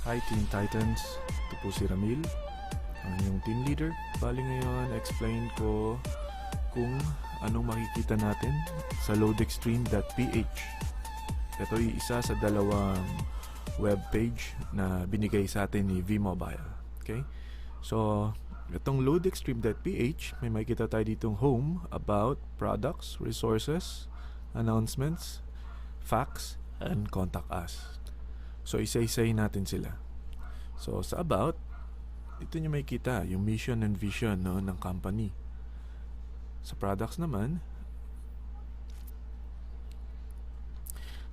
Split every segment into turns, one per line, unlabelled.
Hi Teen Titans, ito po si Ramil, ang inyong team leader. Bali ngayon, explain ko kung anong makikita natin sa loadextreme.ph. Ito ay isa sa dalawang web page na binigay sa atin ni V-Mobile. Okay? So, itong loadextreme.ph, may makikita tayo ditong home, about, products, resources, announcements, facts, and contact us. So, isa-isay natin sila. So, sa about, dito nyo makikita yung mission and vision ng company. Sa products naman,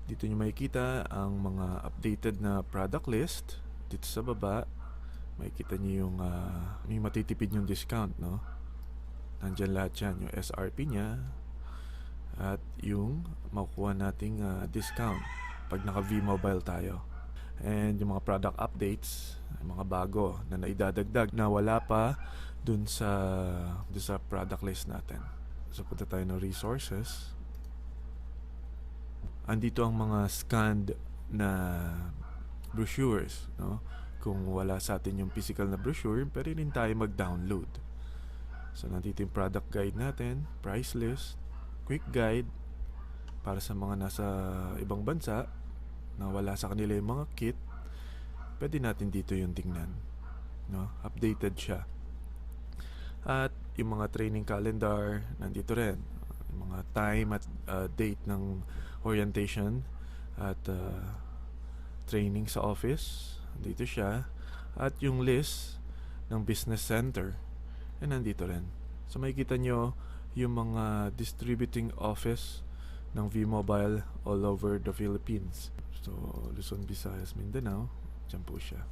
dito nyo makikita ang mga updated na product list. Dito sa baba, makikita nyo yung may matitipid yung discount, no? Nandyan lahat yan, yung SRP nya at yung makukuha nating discount pag naka V-Mobile tayo. And yung mga product updates, yung mga bago na naidadagdag na wala pa dun sa product list natin. So punta tayo ng resources. Andito ang mga scanned na brochures, no? Kung wala sa atin yung physical na brochure, pwede rin tayo mag-download. So nandito yung product guide natin, price list, quick guide para sa mga nasa ibang bansa na wala sa kanila yung mga kit. Pwede natin dito yung tingnan, no? Updated siya. At yung mga training calendar nandito rin, yung mga time at date ng orientation at training sa office, dito siya. At yung list ng business center nandito rin. So makikita nyo yung mga distributing office ng V-Mobile all over the Philippines. So Luzon, Visayas, Mindanao, dyan po siya.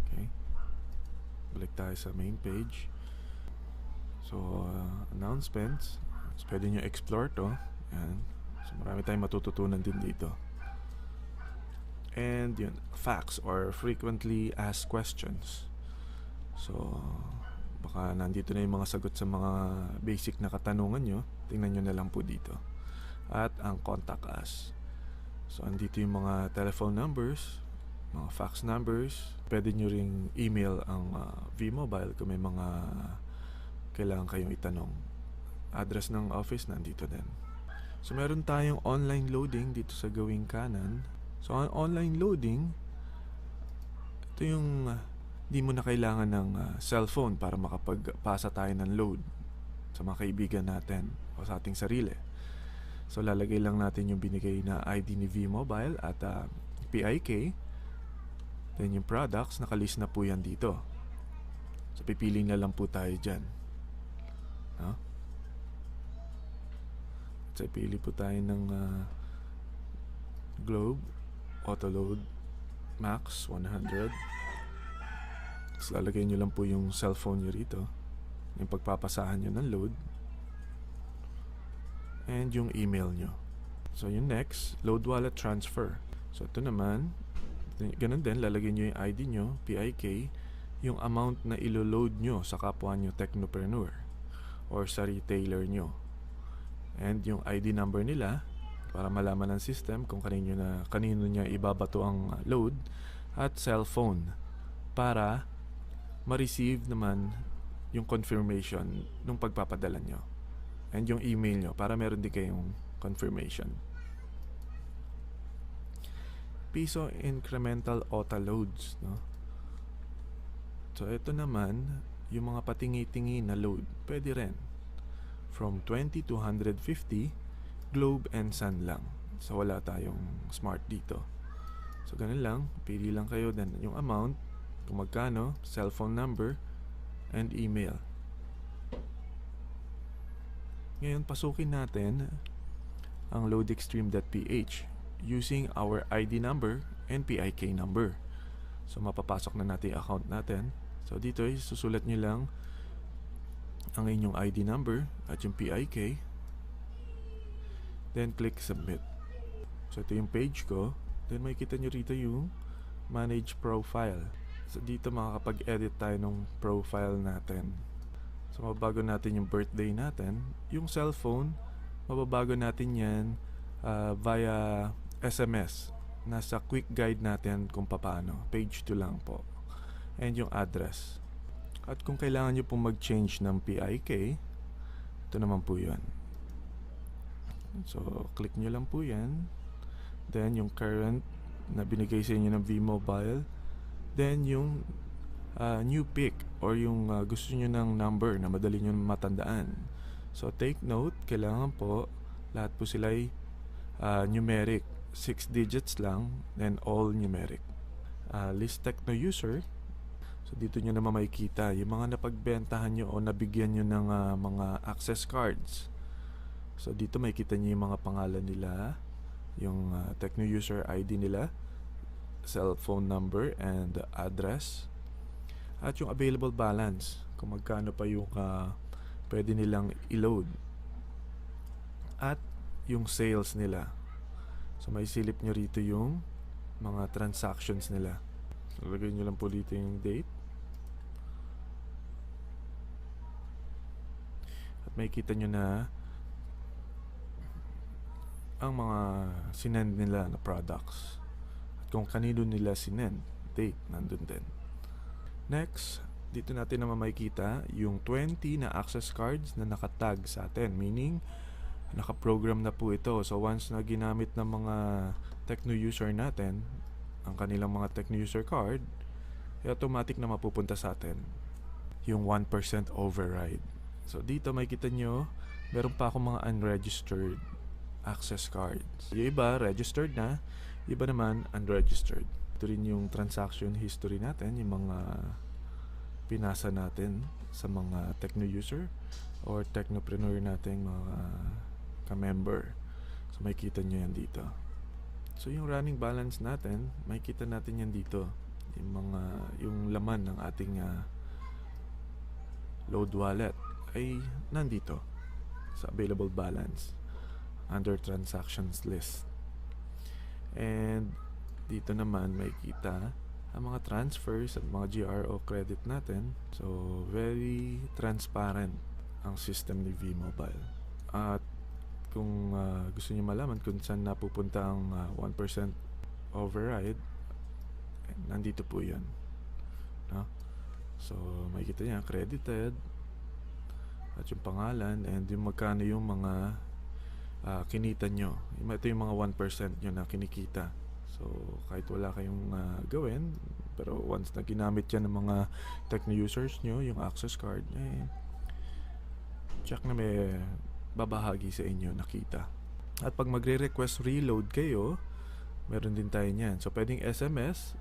Okay, balik tayo sa main page. So announcements, so pwede nyo explore to. Yan. So marami tayong matututunan din dito. And yun, facts or frequently asked questions. So baka nandito na yung mga sagot sa mga basic na katanungan nyo. Tingnan nyo na lang po dito. At ang contact us. So andito yung mga telephone numbers, mga fax numbers. Pwede nyo ring email ang V-Mobile kung may mga kailangan kayong itanong. Address ng office nandito din. So meron tayong online loading dito sa gawing kanan. So ang online loading, ito yung di mo na kailangan ng cellphone para makapagpasa tayo ng load sa mga kaibigan natin o sa ating sarili. So lalagay lang natin yung binigay na ID ni V-Mobile at PIK. Then yung products, nakalist na po yan dito. So pipili na lang po tayo dyan, no? So pili po tayo ng Globe Autoload Max 100. So lalagay nyo lang po yung cellphone nyo rito, yung pagpapasahan nyo ng load, and yung email nyo. So yung next, load wallet transfer. So ito naman, ganun din, lalagay nyo yung ID nyo, PIK, yung amount na ilo-load nyo sa kapwa nyo technopreneur or sa retailer nyo, and yung ID number nila para malaman ng system kung kanino niya ibabato ang load, at cellphone para ma-receive naman yung confirmation nung pagpapadala nyo, and yung email nyo para meron din kayong confirmation. Piso incremental auto loads, no? So ito naman yung mga patingi-tingi na load, pwede rin from 20 to 150, Globe and Sun lang. So wala tayong smart dito. So ganun lang, pili lang kayo then yung amount, kung magkano, cellphone number, and email. Ngayon, pasukin natin ang loadextreme.ph using our ID number and PIK number. So mapapasok na natin yung account natin. So dito susulat nyo lang ang inyong ID number at yung PIK, then click submit. So ito yung page ko. Then makikita nyo rito yung manage profile. So dito makakapag-edit tayo ng profile natin. So mababago natin yung birthday natin. Yung cellphone, mababago natin yan via SMS. nasa quick guide natin kung paano. Page 2 lang po. And yung address. At kung kailangan nyo pong mag-change ng PIK, ito naman po yun. So, click nyo lang po yan. Then, yung current na binigay sa inyo ng V-Mobile. Then, yung new pick or yung gusto nyo ng number na madali nyo matandaan. So, take note, kailangan po, lahat po sila ay numeric. 6 digits lang, then all numeric. List Techno user. So, dito nyo naman makikita yung mga napagbentahan nyo o nabigyan nyo ng mga access cards. So, dito makikita nyo yung mga pangalan nila, yung Techno user ID nila, cell phone number and address, at yung available balance, kung magkano pa yung pwede nilang i-load, at yung sales nila. So, may silip nyo rito yung mga transactions nila. So, lagay nyo lang po dito yung date. At makikita nyo na ang mga sinend nila na products. At kung kanino nila sinend, date, nandun din. Next, dito natin naman makikita yung 20 na access cards na nakatag sa atin. Meaning, nakaprogram na po ito. So, once na ginamit ng mga Techno user natin, ang kanilang mga Techno user card, automatic na mapupunta sa atin yung 1% override. So, dito makikita nyo, meron pa akong mga unregistered access cards. Yung iba, registered na. Iba naman, unregistered. Ito rin yung transaction history natin, yung mga pinasa natin sa mga Techno user or Technopreneur natin, mga ka-member. So, makikita nyo yan dito. So, yung running balance natin, makikita natin yan dito. Yung laman ng ating load wallet ay nandito sa available balance under transactions list. And dito naman makikita ang mga transfers at mga GRO credit natin. So, very transparent ang system ni V-Mobile. At kung gusto niyo malaman kung saan napupunta ang 1% override, nandito po yan. No? So, makikita niya credited at yung pangalan and yung magkano yung mga kinita nyo. Ito yung mga 1% nyo na kinikita. So, kahit wala kayong gawin, pero once na ginamit yan ng mga Techno users nyo, yung access card, check na may babahagi sa inyo nakita. At pag magre-request reload kayo, meron din tayo niyan. So, pwedeng SMS,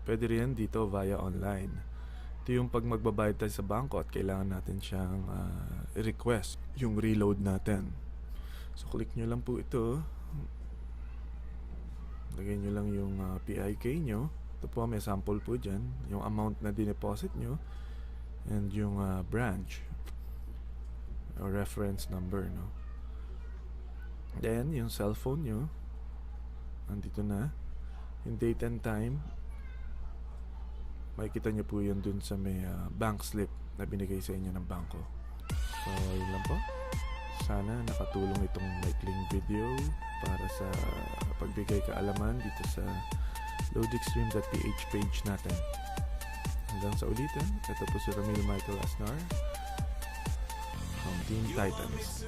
pwede rin dito via online. Ito yung pag magbabayad tayo sa bangko at kailangan natin siyang request yung reload natin. So, click nyo lang po ito. Lagay nyo lang yung PIK nyo. Ito po, may sample po dyan. Yung amount na dineposit nyo. And yung branch. Or reference number, no? Then, yung cellphone nyo. Nandito na. Yung date and time. Makikita nyo po yun dun sa may bank slip na binigay sa inyo ng bangko. So, yun lang po. Sana nakatulong itong maikling video para sa pagbigay kaalaman dito sa loadextreme.ph page natin. Hanggang sa ulitin, ito po si Ramil Michael Asnar from Team Titans.